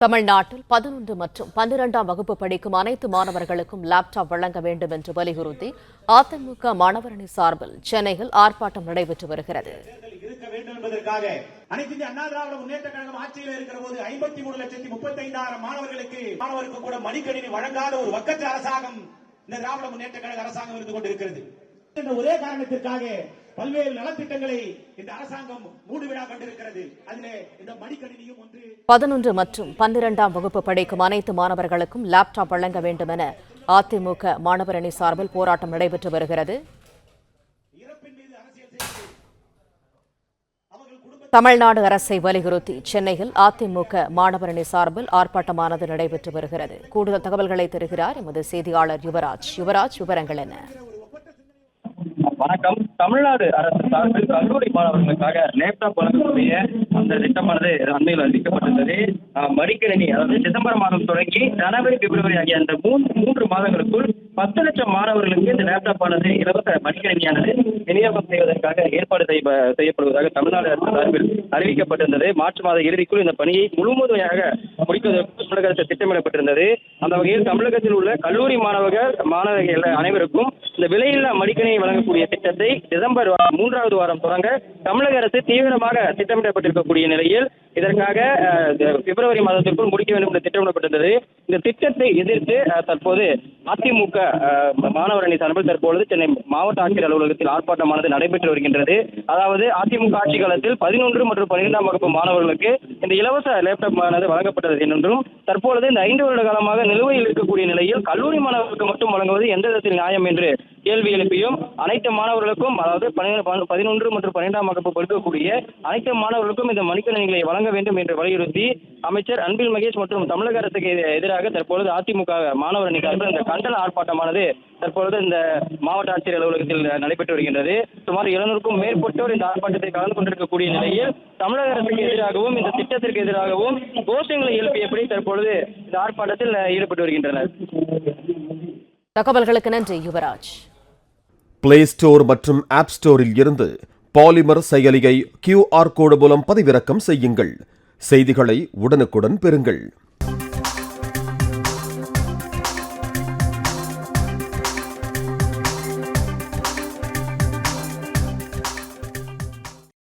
தமிழ்நாட்டில் 11 மற்றும் 12ஆம் வகுப்பு படிக்கும் அனைத்து மாணவர்களுக்கும் லேப்டாப் வழங்க வேண்டும் என்று வலியுறுத்தி அதிமுக மாணவரணி சார்பில் சென்னையில் ஆர்ப்பாட்டம் நடைபெற்று வருகிறது. அனைத்து இந்திய அண்ணா திராவிட முன்னேற்ற கழகம் ஆட்சியில் இருக்கிற போது 53,35,000 மாணவர்களுக்கு கூட மடிக்கணினி வழங்காத ஒரு வக்கற்ற அரசாங்கம் இந்த திராவிட முன்னேற்ற கழக அரசாங்கம் இருந்து கொண்டிருக்கிறது. என்ற ஒரே காரணத்திற்காக பல்வேறு நலத்திட்டங்களை இந்த அரசாங்கம் மூடுவிழா கண்டிருக்கிறது. அதிலே இந்த மடிக்கணினியும் ஒன்று. 11 மற்றும் 12ஆம் வகுப்பு படிக்கும் அனைத்து மாணவர்களுக்கும் லேப்டாப் வழங்க வேண்டும் என அதிமுக மாணவரணி சார்பில் போராட்டம் நடைபெற்று வருகிறது. தமிழ்நாடு அரசை வலியுறுத்தி சென்னையில் அதிமுக மாணவரணி சார்பில் ஆர்ப்பாட்டமானது நடைபெற்று வருகிறது. கூடுதல் தகவல்களை தருகிறார் எமது செய்தியாளர் யுவராஜ். விவரங்கள் என்ன? வணக்கம். தமிழ்நாடு அரசு சார்பில் கல்லூரி மாணவர்களுக்காக லேப்டாப் வழங்கக்கூடிய அந்த திட்டமானது அண்மையில் அறிவிக்கப்பட்டிருந்தது. மடிக்கணினி, அதாவது டிசம்பர் மாதம் தொடங்கி ஜனவரி, பிப்ரவரி ஆகிய அந்த மூன்று மாதங்களுக்குள் 10 லட்சம் மாணவர்களுக்கு இந்த லேப்டாப் ஆனது இலவச மடிக்கணினியானது விநியோகம் செய்வதற்காக ஏற்பாடு செய்யப்படுவதாக தமிழ்நாடு அரசு சார்பில் அறிவிக்கப்பட்டிருந்தது. மார்ச் மாத இறுதிக்குள் இந்த பணியை முழுமுதலையாக முடிப்பதற்கு தமிழக அரசு திட்டமிடப்பட்டிருந்தது. அந்த வகையில் தமிழகத்தில் உள்ள கல்லூரி மாணவர்கள் அனைவருக்கும் இந்த விலையில்லா மடிக்கணினி வழங்கக்கூடிய திட்டத்தை டிசம்பர் 3வது வாரம் தொடங்க தமிழக அரசு தீவிரமாக திட்டமிடப்பட்டிருக்கக்கூடிய நிலையில் இதற்காக பிப்ரவரி மாதத்திற்குள் முடிக்க வேண்டும் என்று திட்டமிடப்பட்டிருந்தது. இந்த திட்டத்தை எதிர்த்து தற்போது அதிமுக மாணவரணி சார்பில் தற்பொழுது சென்னை மாவட்ட ஆட்சியர் அலுவலகத்தில் ஆர்ப்பாட்டமானது நடைபெற்று வருகின்றது. அதாவது அதிமுக ஆட்சி காலத்தில் 11 மற்றும் 12ஆம் வகுப்பு மாணவர்களுக்கு இந்த இலவச லேப்டாப் ஆனது வழங்கப்பட்டது என்றும் தற்பொழுது இந்த 5 வருட காலமாக நிலுவையில் இருக்கக்கூடிய நிலையில் கல்லூரி மாணவர்களுக்கு மட்டும் வழங்குவது எந்த விதத்தில் நியாயம் என்று கேள்வி எழுப்பியும் அனைத்து மாணவர்களுக்கும், அதாவது 11 மற்றும் 12ஆம் வகுப்பு படிக்கக்கூடிய அனைத்து மாணவர்களுக்கும் இந்த மடிக்கணினிகளை வழங்க வேண்டும் என்று வலியுறுத்தி அமைச்சர் அன்பில் மகேஷ் மற்றும் தமிழக அரசுக்கு எதிராக தற்பொழுது அதிமுக மாணவரணி சார்பில் இந்த கண்டன ஆர்ப்பாட்டமானது தற்பொழுது இந்த மாவட்ட ஆட்சியர் அலுவலகத்தில் நடைபெற்று வருகின்றது. சுமார் 700க்கும் மேற்பட்டோர் இந்த ஆர்ப்பாட்டத்தை கலந்து கொண்டிருக்கக்கூடிய நிலையில் தமிழக அரசுக்கு எதிராகவும் இந்த திட்டத்திற்கு எதிராகவும் கோஷங்களை எழுப்பியபடி தற்பொழுது இந்த ஆர்ப்பாட்டத்தில் ஈடுபட்டு வருகின்றனர். தகவல்களுக்கு நன்றி யுவராஜ். பிளே ஸ்டோர் மற்றும் ஆப் ஸ்டோரில் இருந்து பாலிமர் செயலியை QR கோடு மூலம் பதிவிறக்கம் செய்யுங்கள். செய்திகளை உடனுக்குடன் பெறுங்கள்.